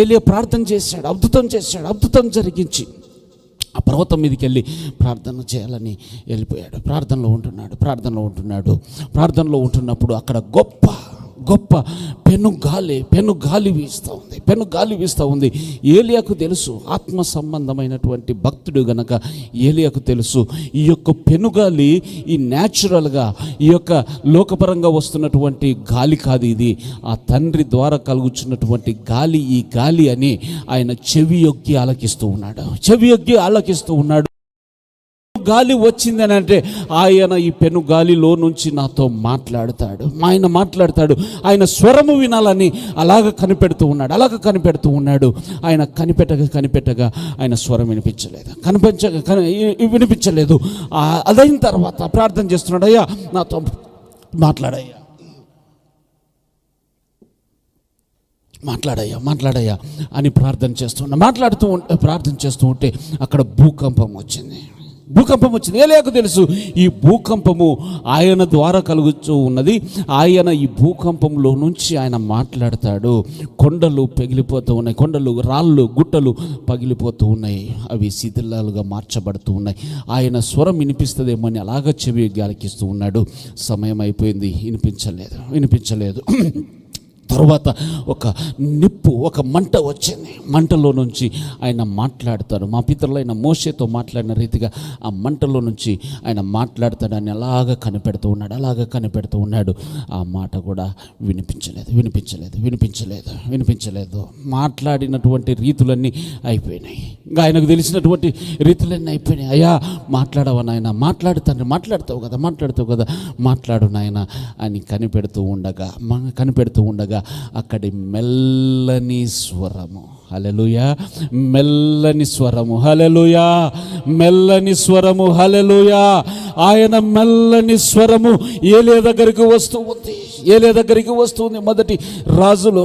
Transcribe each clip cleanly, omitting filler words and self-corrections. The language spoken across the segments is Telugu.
ఏలియా ప్రార్థన చేశాడు, అద్భుతం జరిగించి ఆ పర్వతం మీదకి వెళ్ళి ప్రార్థన చేయాలని వెళ్ళిపోయాడు. ప్రార్థనలో ఉంటున్నప్పుడు అక్కడ గొప్ప పెనుగాలి వీస్తూ ఉంది. ఏలియాకు తెలుసు, ఆత్మ సంబంధమైనటువంటి భక్తుడు గనక ఏలియాకు తెలుసు, ఈ యొక్క పెనుగాలి ఈ న్యాచురల్గా ఈ యొక్క లోకపరంగా వస్తున్నటువంటి గాలి కాదు, ఇది ఆ తండ్రి ద్వారా కలుగుతున్నటువంటి గాలి, ఈ గాలి అని ఆయన చెవి యొగ్గి ఆలకిస్తూ ఉన్నాడు. గాలి వచ్చిందని అంటే ఆయన ఈ పెను గాలిలో నుంచి నాతో మాట్లాడతాడు, ఆయన స్వరము వినాలని అలాగ కనిపెడుతూ ఉన్నాడు. ఆయన కనిపెట్టగా ఆయన స్వరం వినిపించలేదు. అదైన తర్వాత ప్రార్థన చేస్తున్నాడు, అయ్యా నాతో మాట్లాడయ్యా అని ప్రార్థన చేస్తూ ఉంటే అక్కడ భూకంపం వచ్చింది. ఏలియాకు తెలుసు, ఈ భూకంపము ఆయన ద్వారా కలుగుతూ ఉన్నది. ఆయన ఈ భూకంపంలో నుంచి ఆయన మాట్లాడతాడు. కొండలు పగిలిపోతూ ఉన్నాయి, రాళ్ళు గుట్టలు పగిలిపోతూ ఉన్నాయి, అవి శిథిలాలుగా మార్చబడుతూ ఉన్నాయి. ఆయన స్వరం వినిపిస్తుందేమో అని అలాగ చెవి గాలికిస్తూ ఉన్నాడు. సమయం అయిపోయింది, వినిపించలేదు. తర్వాత ఒక మంట వచ్చింది. మంటలో నుంచి ఆయన మాట్లాడతాడు. మా పితరులైన మోషేతో మాట్లాడిన రీతిగా ఆ మంటలో నుంచి ఆయన మాట్లాడతాడని అలాగ కనిపెడుతూ ఉన్నాడు. ఆ మాట కూడా వినిపించలేదు. మాట్లాడినటువంటి రీతులన్నీ అయిపోయినాయి, ఇంకా ఆయనకు తెలిసినటువంటి రీతులన్నీ అయిపోయినాయి. అయ్యా మాట్లాడవా నాయన, మాట్లాడుతావు కదా మాట్లాడు నాయన అని కనిపెడుతూ ఉండగా అక్కడి మెల్లని స్వరము, హల్లెలూయా, ఆయన మెల్లని స్వరము ఏలియా దగ్గరికి వస్తుంది. మొదటి రాజులు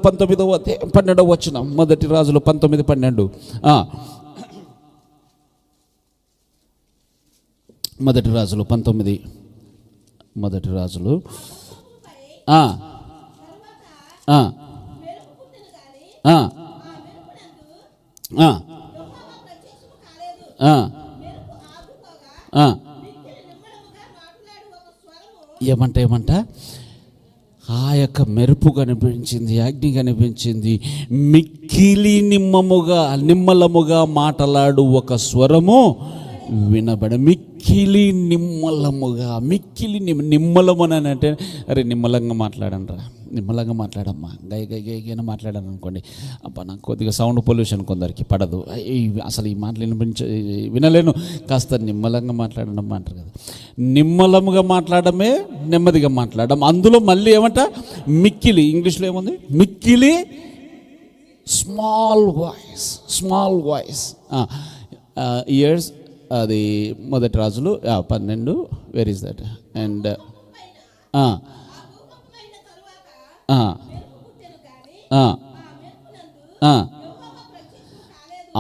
19వ అధ్యాయం 12వ వచనం. మొదటి రాజులు 19:12. మొదటి రాజులు 19. ఏమంట ఆ యొక్క మెరుపు కనిపించింది, అగ్ని కనిపించింది. మిక్కిలి నిమ్మలముగా మాట్లాడు ఒక స్వరము వినబడ. మిక్కిలి నిమ్మలము అని అంటే, అరే నిమ్మలంగా మాట్లాడమ్మా, గైన మాట్లాడాను అనుకోండి, అబ్బా నాకు కొద్దిగా సౌండ్ పొల్యూషన్ కొందరికి పడదు, అసలు ఈ మాటలు వినలేను, కాస్త నిమ్మలంగా మాట్లాడమ్మా అంటారు కదా. నిమ్మలముగా మాట్లాడమే, నెమ్మదిగా మాట్లాడడం. అందులో మళ్ళీ ఏమంట, మిక్కిలి, ఇంగ్లీష్లో ఏముంది, మిక్కిలి స్మాల్ వాయిస్. ఇయర్స్, అది మొదటి రాజులు 12. Where is that? అండ్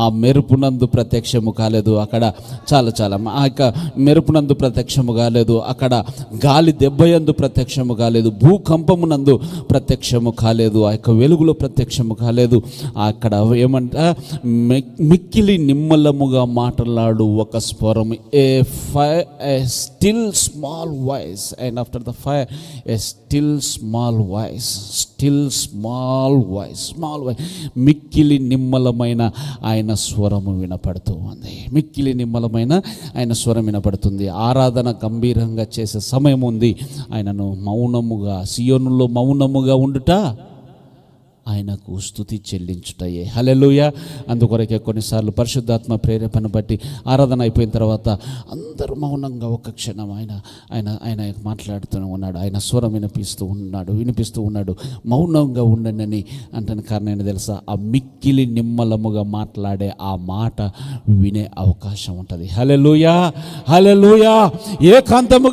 ఆ మెరుపునందు ప్రత్యక్షము కాలేదు. అక్కడ చాలా ఆ యొక్క మెరుపునందు ప్రత్యక్షము కాలేదు, అక్కడ గాలి దెబ్బయందు ప్రత్యక్షము కాలేదు, భూకంపమునందు ప్రత్యక్షము కాలేదు, ఆ యొక్క వెలుగులో ప్రత్యక్షము కాలేదు. అక్కడ ఏమంట, మిక్కిలి నిమ్మలముగా మాట్లాడు ఒక స్వరం, a still small voice, and after the fire a still small voice. మిక్కిలి నిమ్మలమైన ఆయన స్వరము వినపడుతూ ఉంది. ఆయన స్వరం వినపడుతుంది. ఆరాధన గంభీరంగా చేసే సమయం ఉంది. ఆయనను సియోనులో మౌనముగా ఉండుట, ఆయనకు స్తుతి చెల్లించుటయే. హల్లెలూయా. అందుకొరకే కొన్నిసార్లు పరిశుద్ధాత్మ ప్రేరేపణ బట్టి ఆరాధన అయిపోయిన తర్వాత అందరూ మౌనంగా ఒక క్షణం ఆయన మాట్లాడుతూ ఉన్నాడు, ఆయన స్వరం వినిపిస్తూ ఉన్నాడు. మౌనంగా ఉండండి అని అంటాను. కారణం ఏంటో తెలుసా? ఆ మిక్కిలి నిమ్మలముగా మాట్లాడే ఆ మాట వినే అవకాశం ఉంటుంది. హల్లెలూయా. ఏకాంతముగా